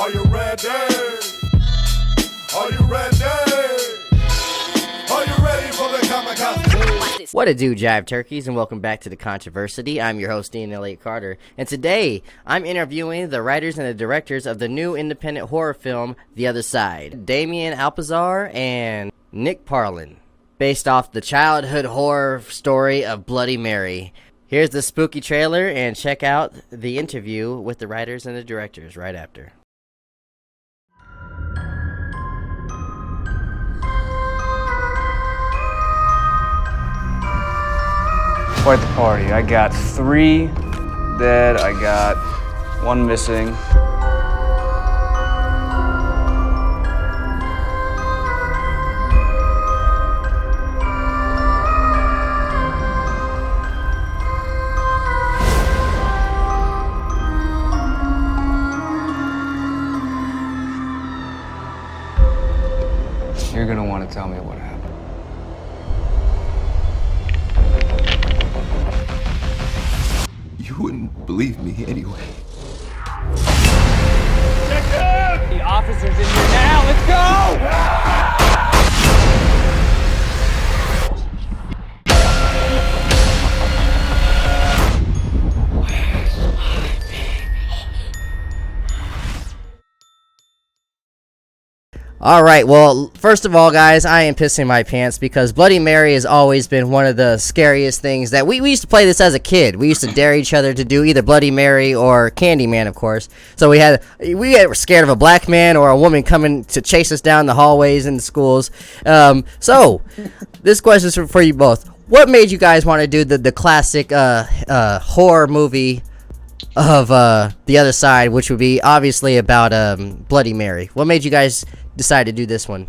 Are you ready? Are you ready? Are you ready for the kamikaze? What a do, jive turkeys, and welcome back to The Controversy. I'm your host, Elliott-Carter, and today I'm interviewing the writers and the directors of the new independent horror film, The Other Side, Damian Alpizar and Nick Parlin, based off the childhood horror story of Bloody Mary. Here's the spooky trailer, and check out the interview with the writers and the directors right after. Quite the party. I got 3 dead, I got 1 missing. You're gonna want to tell me what happened. You wouldn't believe me anyway. The officer's in here now. Let's go! Alright, well, first of all, guys, I am pissing my pants because Bloody Mary has always been one of the scariest things that we used to play this as a kid. We used to dare each other to do either Bloody Mary or Candyman, of course. So we were scared of a black man or a woman coming to chase us down the hallways in the schools. So this question is for you both. What made you guys want to do the classic horror movie of The Other Side, which would be obviously about Bloody Mary? What made you guys decide to do this one?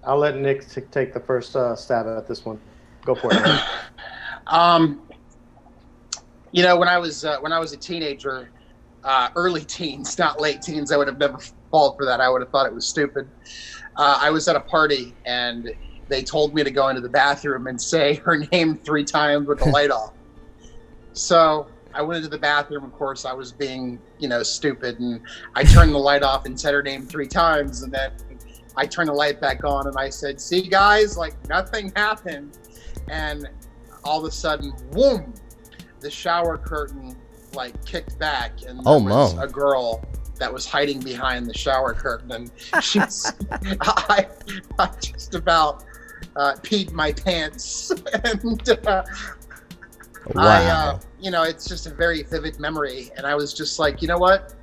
I'll let Nick take the first stab at this one. Go for it. You know, when I was a teenager, early teens, not late teens, I would have never fallen for that. I would have thought it was stupid. I was at a party and they told me to go into the bathroom and say her name 3 times with the light off. So I went into the bathroom. Of course, I was being, stupid, and I turned the light off and said her name 3 times, and then I turned the light back on and I said, "See, guys, like nothing happened." And all of a sudden, whoom, the shower curtain like kicked back, and there was a girl that was hiding behind the shower curtain, and she's I just about peed my pants, and wow. It's just a very vivid memory. And I was just like, you know what?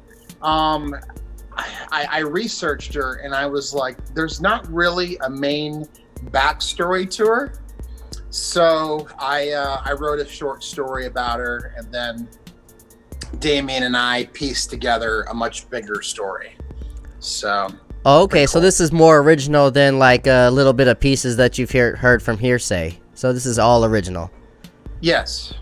I researched her, and I was like, there's not really a main backstory to her. So I wrote a short story about her, and then Damian and I pieced together a much bigger story. So. Okay, cool. So this is more original than like a little bit of pieces that you've heard from hearsay. So this is all original. Yes.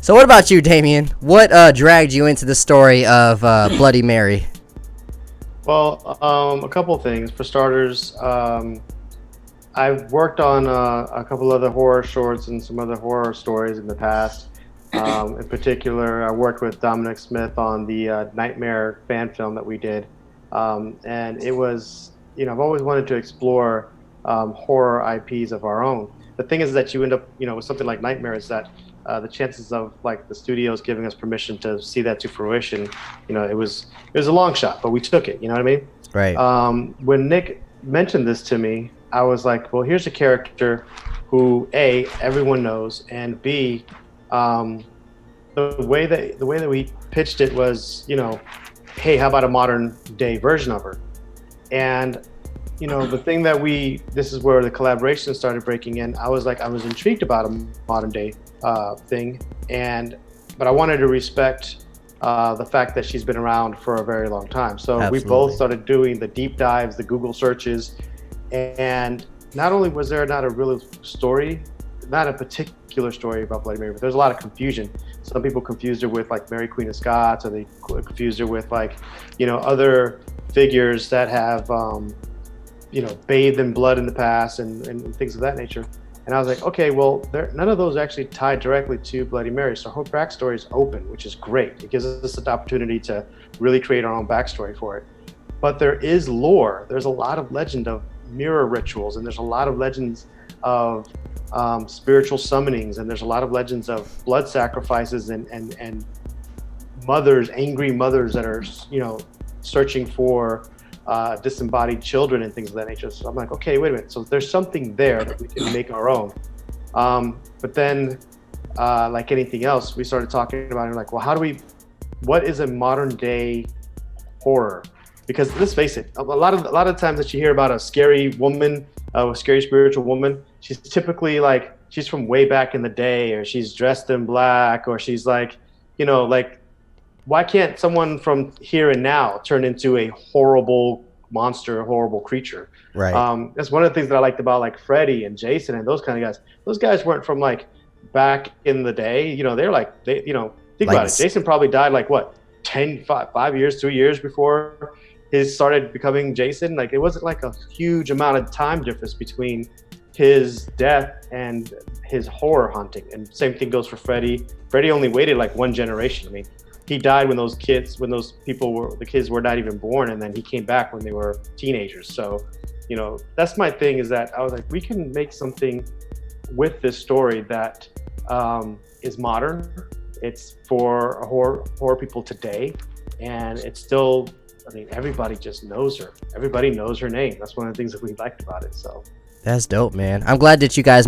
So what about you, Damian? What dragged you into the story of Bloody Mary? Well, a couple things. For starters, I've worked on a couple other horror shorts and some other horror stories in the past. In particular, I worked with Dominic Smith on the Nightmare fan film that we did. And it was, I've always wanted to explore horror IPs of our own. The thing is that you end up, with something like Nightmare, is that the chances of like the studios giving us permission to see that to fruition, it was a long shot, but we took it. You know what I mean? Right. When Nick mentioned this to me, I was like, well, here's a character who A, everyone knows, and B, the way that we pitched it was, hey, how about a modern day version of her? And the thing that this is where the collaboration started breaking in. I was intrigued about a modern day thing, but I wanted to respect the fact that she's been around for a very long time. So Absolutely. We both started doing the deep dives, the Google searches, and not only was there not a real story, not a particular story about Bloody Mary, but there's a lot of confusion. Some people confused her with like Mary Queen of Scots, or they confused her with like, other figures that have, bathed in blood in the past and things of that nature. And I was like, okay, well, none of those actually tied directly to Bloody Mary. So her backstory is open, which is great. It gives us the opportunity to really create our own backstory for it. but there is lore. There's a lot of legend of mirror rituals, and there's a lot of legends of spiritual summonings, and there's a lot of legends of blood sacrifices and mothers, angry mothers that are, you know, searching for disembodied children and things of that nature. So I'm like, okay, wait a minute. So there's something there that we can make our own. But then, like anything else, we started talking about it, like, well, what is a modern day horror? Because let's face it, a lot of times that you hear about a scary woman, a scary spiritual woman, she's typically like, she's from way back in the day, or she's dressed in black, or she's like, you know, like, why can't someone from here and now turn into a horrible monster, a horrible creature? Right. That's one of the things that I liked about like Freddy and Jason and those kind of guys. Those guys weren't from like back in the day. You know, they're like, you know, think about it. Jason probably died like what, 5 years, 2 years before he started becoming Jason. Like, it wasn't like a huge amount of time difference between his death and his horror haunting. And same thing goes for Freddy. Freddy only waited like one generation. I mean, he died when the kids were not even born, and then he came back when they were teenagers. So, you know, that's my thing, is that I was like, we can make something with this story that is modern. It's for horror people today, and it's still, I mean, everybody just knows her. Everybody knows her name. That's one of the things that we liked about it. So That's dope, man. I'm glad that you guys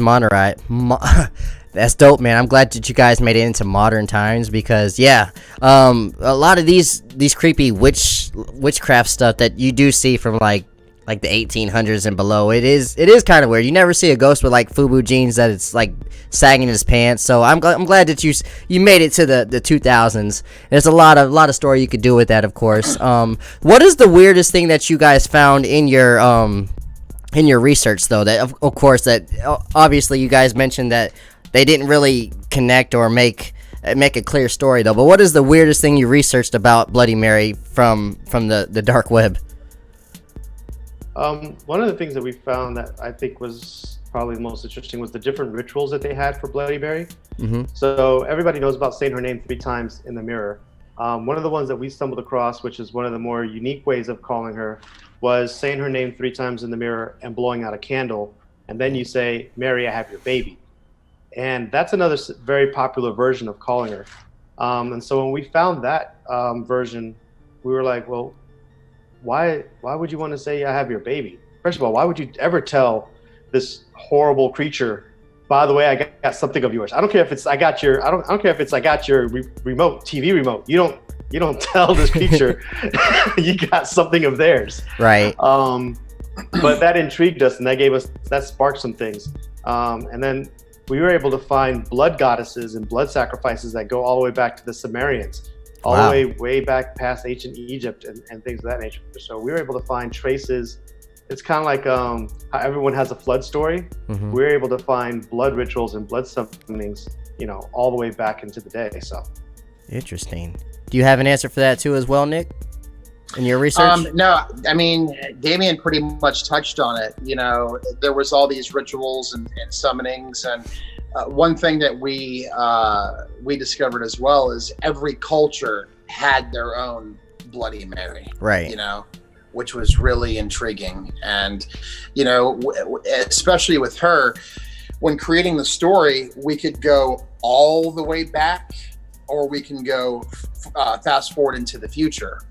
That's dope, man. I'm glad that you guys made it into modern times, because yeah, a lot of these creepy witchcraft stuff that you do see from like the 1800s and below, it is kind of weird. You never see a ghost with like FUBU jeans that it's like sagging his pants. So I'm glad that you made it to the 2000s. There's a lot of story you could do with that, of course. What is the weirdest thing that you guys found in your research, though? That of course, that obviously you guys mentioned that they didn't really connect or make a clear story, though. But what is the weirdest thing you researched about Bloody Mary from the dark web? One of the things that we found that I think was probably the most interesting was the different rituals that they had for Bloody Mary. Mm-hmm. So everybody knows about saying her name 3 times in the mirror. One of the ones that we stumbled across, which is one of the more unique ways of calling her, was saying her name 3 times in the mirror and blowing out a candle. And then you say, "Mary, I have your baby." And that's another very popular version of calling her. And so when we found that version, we were like, well, why would you want to say I have your baby? First of all, why would you ever tell this horrible creature, by the way, I got something of yours? I don't care if it's I got your remote, TV remote. You don't tell this creature you got something of theirs. Right. But that intrigued us, and that sparked some things. And then we were able to find blood goddesses and blood sacrifices that go all the way back to the Sumerians, all Wow. the way back past ancient Egypt and things of that nature. So we were able to find traces. It's kind of like how everyone has a flood story. Mm-hmm. We were able to find blood rituals and blood summonings, all the way back into the day. So interesting. Do you have an answer for that too as well, Nick, in your research? No, I mean, Damian pretty much touched on it. There was all these rituals and summonings, and one thing that we discovered as well is every culture had their own Bloody Mary, right? Which was really intriguing, and especially with her, when creating the story, we could go all the way back, or we can go fast forward into the future.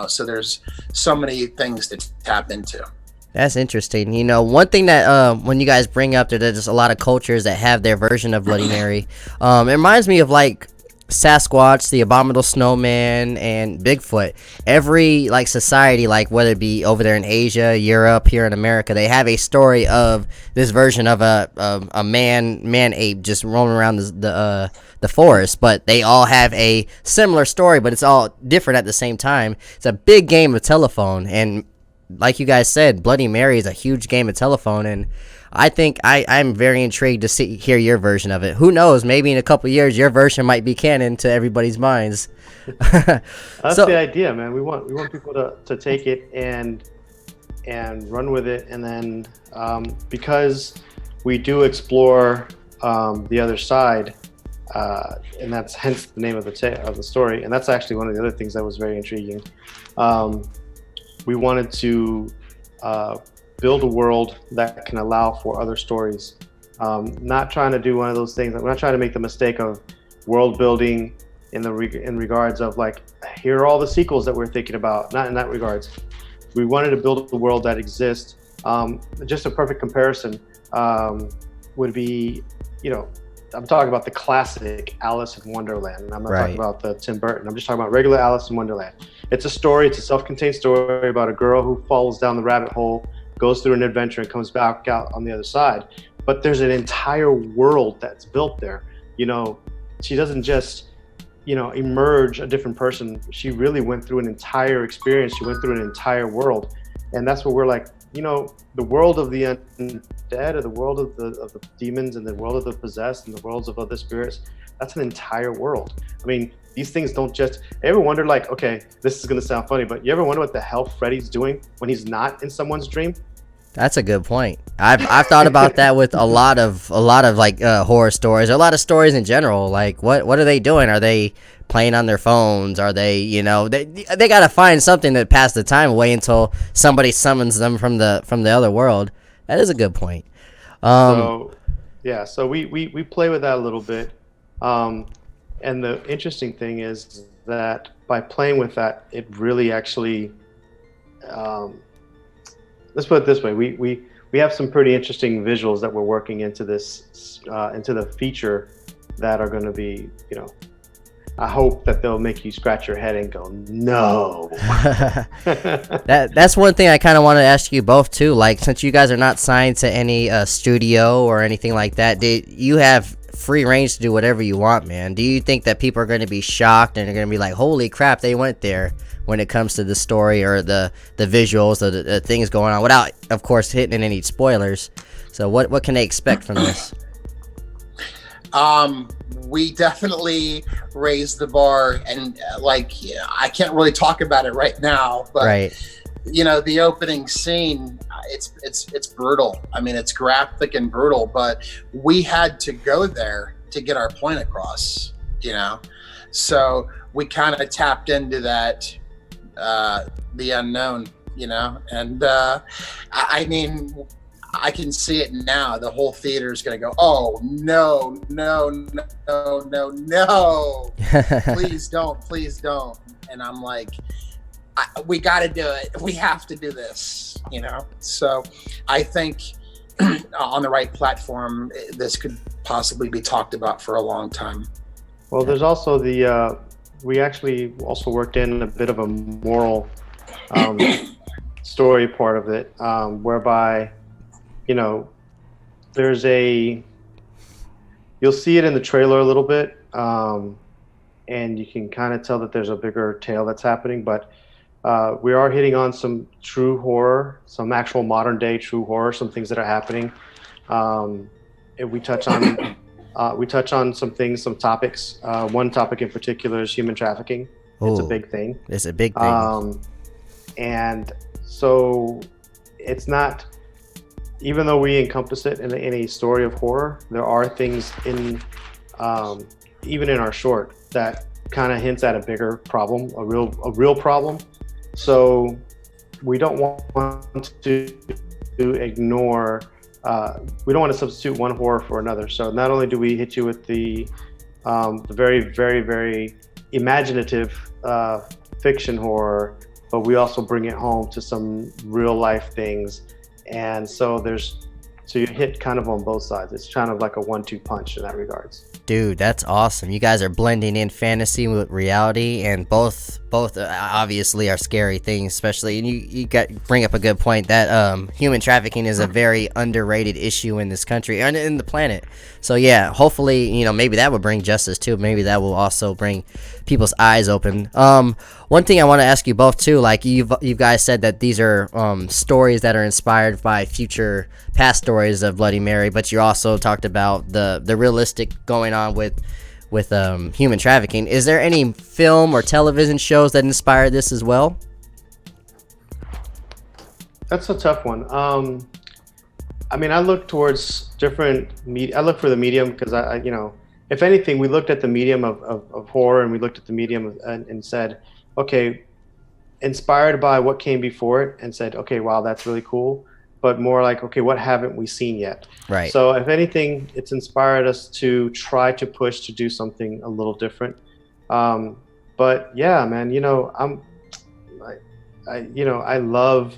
So there's so many things to tap into. That's interesting. One thing that when you guys bring up that there's a lot of cultures that have their version of Bloody Mary, it reminds me of like Sasquatch, the Abominable Snowman, and Bigfoot. Every society, whether it be over there in Asia, Europe, here in America, they have a story of this version of a man ape just roaming around the forest, but they all have a similar story, but it's all different at the same time. It's a big game of telephone, and like you guys said, Bloody Mary is a huge game of telephone, and I think I'm very intrigued to hear your version of it. Who knows? Maybe in a couple of years, your version might be canon to everybody's minds. That's the idea, man. We want people to take it and run with it, and then because we do explore the other side, and that's hence the name of the story. And that's actually one of the other things that was very intriguing. we wanted to build a world that can allow for other stories. Not trying to do one of those things. We're not trying to make the mistake of world building in regards of like, here are all the sequels that we're thinking about. Not in that regards. We wanted to build a world that exists. Just a perfect comparison would be, I'm talking about the classic Alice in Wonderland. I'm not talking about the Tim Burton. I'm just talking about regular Alice in Wonderland. It's a story. It's a self-contained story about a girl who falls down the rabbit hole, goes through an adventure, and comes back out on the other side. But there's an entire world that's built there. She doesn't just, emerge a different person. She really went through an entire experience. She went through an entire world. And that's what we're like, the world of the undead, or the world of the demons, and the world of the possessed, and the worlds of other spirits, that's an entire world. I mean, these things don't just, you ever wonder, like, okay, this is going to sound funny, but you ever wonder what the hell Freddy's doing when he's not in someone's dream? That's a good point. I've thought about that with a lot of like horror stories, or a lot of stories in general. Like, what are they doing? Are they playing on their phones? Are they, they got to find something to pass the time away until somebody summons them from the other world. That is a good point. So we play with that a little bit. And the interesting thing is that by playing with that, it really actually, let's put it this way. We have some pretty interesting visuals that we're working into this, into the feature, that are going to be, I hope that they'll make you scratch your head and go, no. That's one thing I kind of want to ask you both too. Like, since you guys are not signed to any studio or anything like that, you have free range to do whatever you want, man. Do you think that people are going to be shocked and they're going to be like, holy crap, they went there, when it comes to the story or the visuals, or the things going on, without, of course, hitting any spoilers? So what can they expect from this? We definitely raised the bar, and I can't really talk about it right now, but right. The opening scene, it's brutal. I mean, it's graphic and brutal, but we had to go there to get our point across, so we kind of tapped into that, the unknown, and I mean, I can see it now. The whole theater is going to go, oh, no, please don't. And I'm like, we got to do it. We have to do this, So I think on the right platform, this could possibly be talked about for a long time. Well, there's also we actually also worked in a bit of a moral story part of it, whereby, you'll see it in the trailer a little bit, and you can kind of tell that there's a bigger tale that's happening, but we are hitting on some true horror, some actual modern day true horror, some things that are happening. And we touch on some things, some topics. One topic in particular is human trafficking. It's a big thing. It's a big thing. And so it's not, even though we encompass it in a story of horror, there are things in, even in our short, that kind of hints at a bigger problem, a real problem. So we don't want to ignore, we don't want to substitute one horror for another. So not only do we hit you with the very, very, very imaginative fiction horror, but we also bring it home to some real life things. And so you hit kind of on both sides. It's kind of like a 1-2 punch in that regards. Dude, that's awesome. You guys are blending in fantasy with reality, and both obviously are scary things, especially, and you bring up a good point that human trafficking is a very underrated issue in this country and in the planet. So yeah, hopefully, maybe that will bring justice too. Maybe that will also bring people's eyes open. One thing I want to ask you both too, like you guys said that these are stories that are inspired by past stories of Bloody Mary, but you also talked about the realistic going on with human trafficking. Is there any film or television shows that inspired this as well? That's a tough one. I mean, I look towards different media. I look for the medium because I if anything, we looked at the medium of horror, and we looked at the medium and said, okay, inspired by what came before it and said, okay, wow, that's really cool. But more like, okay, what haven't we seen yet? Right. So if anything, it's inspired us to try to push to do something a little different. But yeah, man, you know, I love.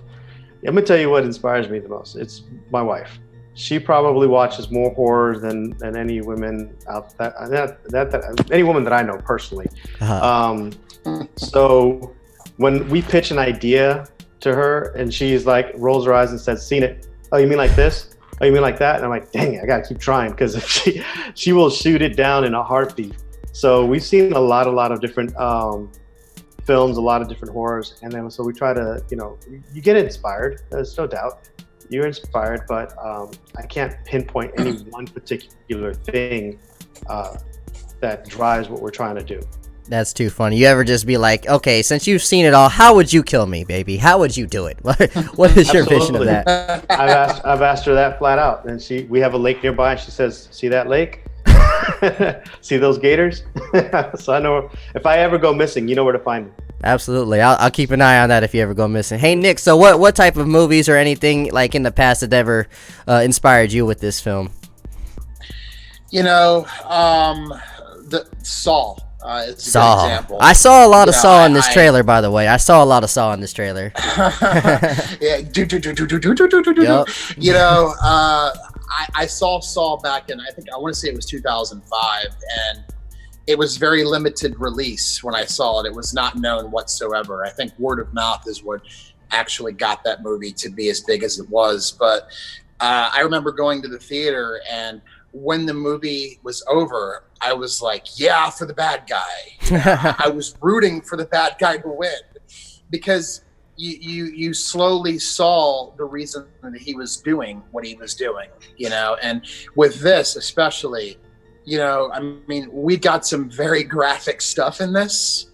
I'm gonna tell you what inspires me the most. It's my wife. She probably watches more horror than any women out any woman that I know personally. So when we pitch an idea to her and she's like rolls her eyes and says, "Seen it? Oh, you mean like this? Oh, you mean like that?" And I'm like, "Dang it, I gotta keep trying," because she will shoot it down in a heartbeat. So we've seen a lot of different films, a lot of different horrors, and then so we try to, you know, you get inspired. There's no doubt you're inspired, but I can't pinpoint any one particular thing that drives what we're trying to do. That's too funny. You ever just be like, okay, since you've seen it all, how would you kill me, baby? How would you do it? What is your vision of that? I've asked her that flat out, and we have a lake nearby, and she says, "See that lake? See those gators?" So I know if I ever go missing, you know where to find me. Absolutely. I'll keep an eye on that if you ever go missing. Hey, Nick, so what type of movies or anything like in the past that ever inspired you with this film? You know, the Saw. It's a good example. I saw a lot of Saw in this trailer, by the way. I saw a lot of Saw in this trailer. Yeah. Yep. You know, I saw Saw back in, I want to say it was 2005, and it was very limited release when I saw it. It was not known whatsoever. I think word of mouth is what actually got that movie to be as big as it was. But I remember going to the theater, and when the movie was over, I was like, yeah, for the bad guy. I was rooting for the bad guy to win, because you slowly saw the reason that he was doing what he was doing, you know. And with this especially, you know, I mean, we got some very graphic stuff in this,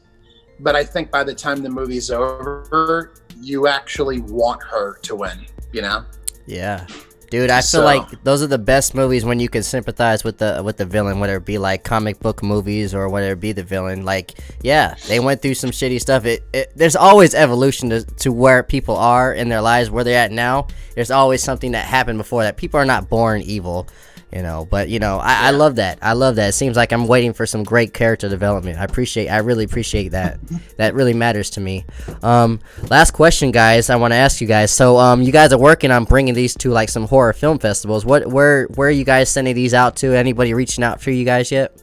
but I think by the time the movie's over, you actually want her to win, you know? Yeah. Dude, I feel like those are the best movies when you can sympathize with the villain, whether it be like comic book movies or whether it be the villain. Like, yeah, they went through some shitty stuff. There's always evolution to where people are in their lives, where they're at now. There's always something that happened before that. People are not born evil, you know. But, you know, I love that. I love that. It seems like I'm waiting for some great character development. I really appreciate that. That really matters to me. Last question, guys. I want to ask you guys. So, you guys are working on bringing these to like some horror film festivals. Where are you guys sending these out to? Anybody reaching out for you guys yet?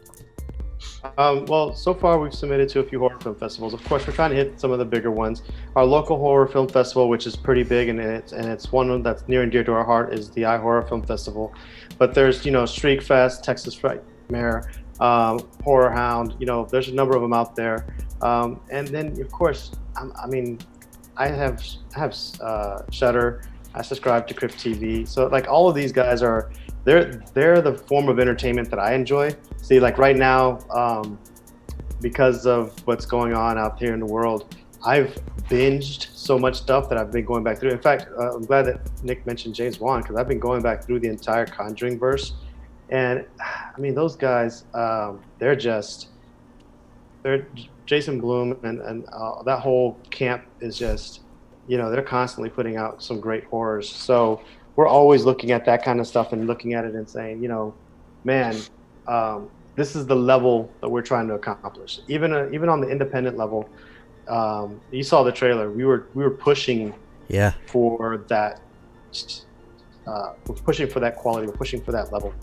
Well, so far we've submitted to a few horror film festivals. Of course, we're trying to hit some of the bigger ones. Our local horror film festival, which is pretty big, and it's one that's near and dear to our heart, is the iHorror Film Festival. But there's, you know, Streak Fest, Texas Frightmare, Horror Hound. You know, there's a number of them out there. And then, of course, I mean, I have Shudder. I subscribe to Crypt TV. So like all of these guys are, they're the form of entertainment that I enjoy. See, like right now, because of what's going on out here in the world, I've binged so much stuff that I've been going back through. In fact, I'm glad that Nick mentioned James Wan, because I've been going back through the entire Conjuring verse. And I mean, those guys, they're Jason Blum and that whole camp is just, you know, they're constantly putting out some great horrors. So we're always looking at that kind of stuff and looking at it and saying, you know, man, this is the level that we're trying to accomplish. Even on the independent level, you saw the trailer. We were pushing, for that. We're pushing for that quality. We're pushing for that level.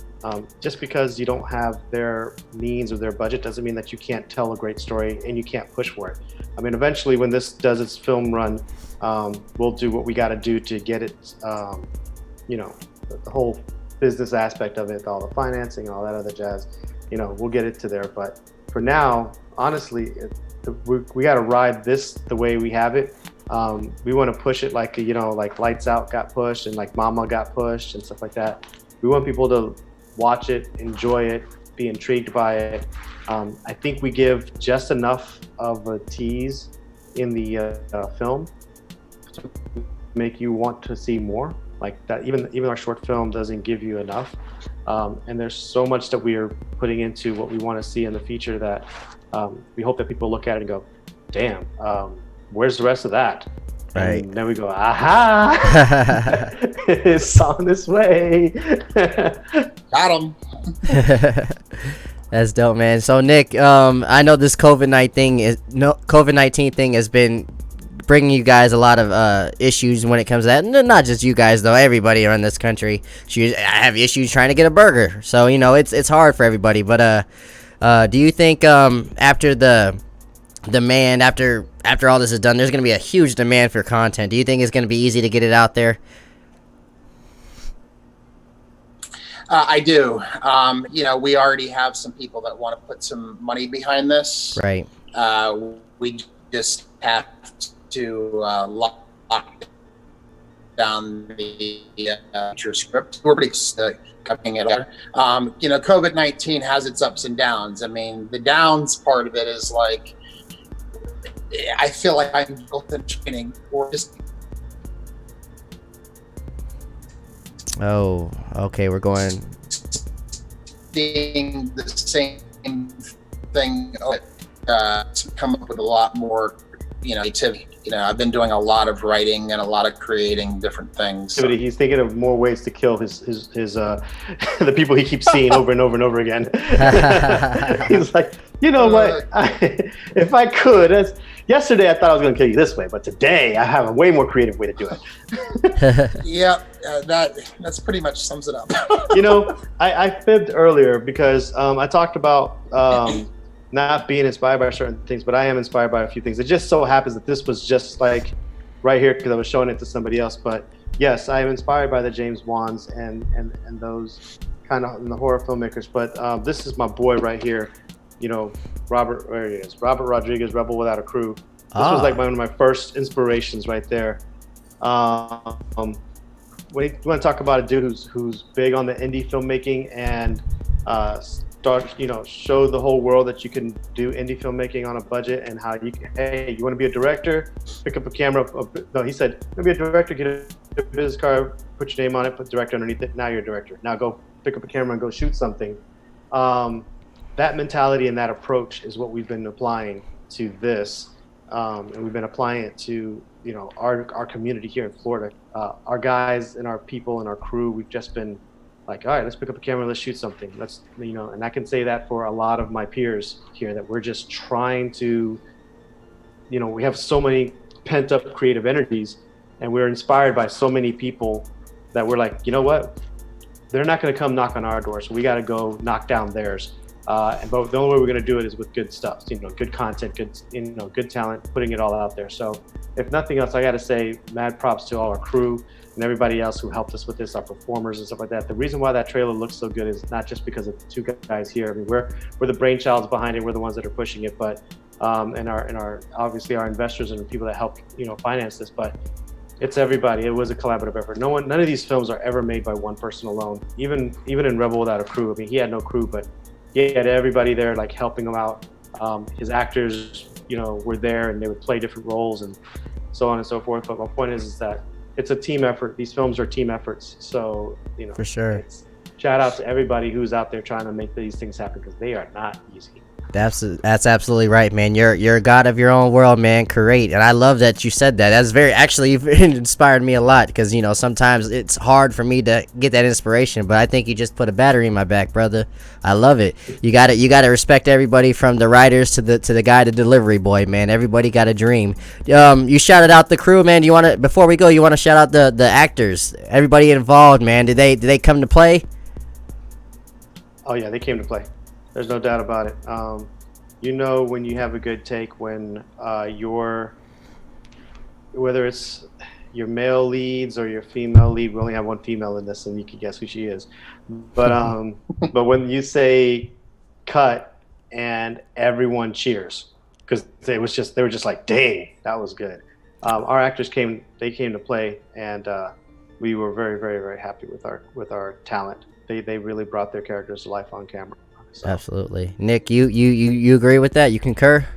Just because you don't have their means or their budget doesn't mean that you can't tell a great story and you can't push for it. I mean, eventually, when this does its film run, we'll do what we got to do to get it. You know, the whole business aspect of it, all the financing and all that other jazz. You know, we'll get it to there. But for now, honestly, we got to ride this the way we have it. We want to push it like, you know, like Lights Out got pushed and like Mama got pushed and stuff like that. We want people to watch it, enjoy it, be intrigued by it. I think we give just enough of a tease in the film to make you want to see more. Like that, even our short film doesn't give you enough. And there's so much that we are putting into what we want to see in the feature that we hope that people look at it and go, damn, where's the rest of that? Right. And then we go, aha, it's on this way. Got him. That's dope, man. So Nick, I know this COVID-19 thing has been bringing you guys a lot of issues when it comes to that. Not just you guys though, everybody around this country. I have issues trying to get a burger. So it's hard for everybody. But do you think after the demand, after all this is done, there's going to be a huge demand for content? Do you think it's going to be easy to get it out there? I do. We already have some people that want to put some money behind this. Right. We just have to lock down the future script. We're pretty coming it up. COVID-19 has its ups and downs. I mean, the downs part of it is like, I feel like I'm built in training or just. Oh, okay. We're going. Seeing the same thing to come up with a lot more, creativity. I've been doing a lot of writing and a lot of creating different things. So. He's thinking of more ways to kill his the people he keeps seeing over and over and over again. He's like, what? If I could, yesterday I thought I was going to kill you this way, but today I have a way more creative way to do it. Yeah, that's pretty much sums it up. I fibbed earlier because I talked about not being inspired by certain things, but I am inspired by a few things. It just so happens that this was just like right here because I was showing it to somebody else. But yes, I am inspired by the James Wans and those kind of the horror filmmakers. But this is my boy right here. Robert, where he is, Robert Rodriguez, Rebel Without a Crew. This was like one of my first inspirations right there. When you want to talk about a dude who's big on the indie filmmaking and show the whole world that you can do indie filmmaking on a budget and how you want to be a director, pick up a camera. No, he said, "You want to be a director, get a business card, put your name on it, put director underneath it. Now you're a director. Now go pick up a camera and go shoot something." That mentality and that approach is what we've been applying to this, and we've been applying it to our community here in Florida. Our guys and our people and our crew, we've just been like, all right, let's pick up a camera, let's shoot something. Let's and I can say that for a lot of my peers here, that we're just trying to, we have so many pent up creative energies, and we're inspired by so many people that we're like, you know what, they're not going to come knock on our door, so we got to go knock down theirs. But the only way we're going to do it is with good stuff, good content, good talent, putting it all out there. So if nothing else, I got to say mad props to all our crew and everybody else who helped us with this, our performers and stuff like that. The reason why that trailer looks so good is not just because of the two guys here. I mean, we're the brainchilds behind it. We're the ones that are pushing it, but and our obviously our investors and the people that help finance this. But it's everybody. It was a collaborative effort. None of these films are ever made by one person alone. Even in Rebel Without a Crew. I mean, he had no crew, but he had everybody there like helping him out. His actors, were there and they would play different roles and so on and so forth. But my point is that it's a team effort. These films are team efforts. So, for sure. Shout out to everybody who's out there trying to make these things happen because they are not easy. That's absolutely right, man. You're a god of your own world, man. Great, and I love that you said that. That's actually inspired me a lot because sometimes it's hard for me to get that inspiration, but I think you just put a battery in my back, brother. I love it. You got to respect everybody from the writers to the guy, the delivery boy, man. Everybody got a dream. You shouted out the crew, man. Do you want to, before we go, you want to shout out the actors, everybody involved, man? Did they come to play? Oh yeah, they came to play. There's no doubt about it. When you have a good take, when whether it's your male leads or your female lead, we only have one female in this, and you can guess who she is. But but when you say cut and everyone cheers, because they were just like, dang, that was good. Our actors came to play, and we were very, very, very happy with our talent. They really brought their characters to life on camera. So. Absolutely. Nick, you agree with that? You concur?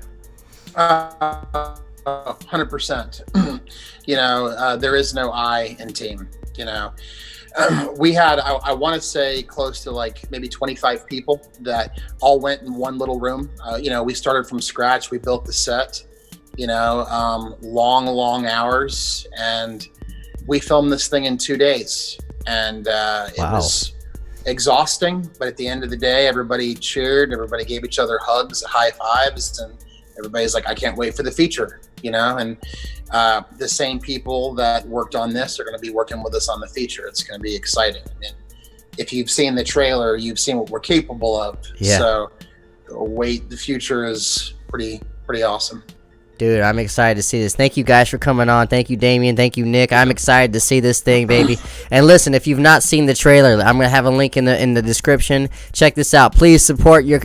100%. There is no I in team. We had, I want to say, close to like maybe 25 people that all went in one little room. We started from scratch. We built the set. long hours, and we filmed this thing in 2 days, and it was exhausting, but at the end of the day, everybody cheered, everybody gave each other hugs, high fives, and everybody's like, I can't wait for the feature, and the same people that worked on this are going to be working with us on the feature. It's going to be exciting. And if you've seen the trailer, you've seen what we're capable of. Yeah. So the future is pretty awesome. Dude, I'm excited to see this. Thank you guys for coming on. Thank you, Damian. Thank you, Nick. I'm excited to see this thing, baby. And listen, if you've not seen the trailer, I'm gonna have a link in the description. Check this out. Please support your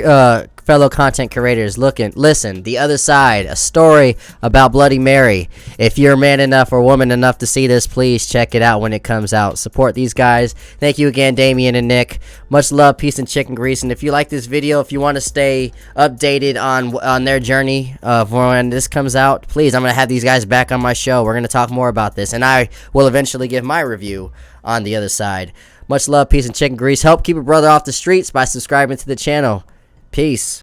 fellow content creators. Listen, The Other Side, a story about Bloody Mary. If you're man enough or woman enough to see this, please check it out when it comes out. Support these guys. Thank you again, Damian and Nick. Much love, peace, and chicken grease. And if you like this video, if you want to stay updated on their journey for when this comes out, please, I'm going to have these guys back on my show. We're going to talk more about this, and I will eventually give my review on The Other Side. Much love, peace, and chicken grease. Help keep a brother off the streets by subscribing to the channel. Peace.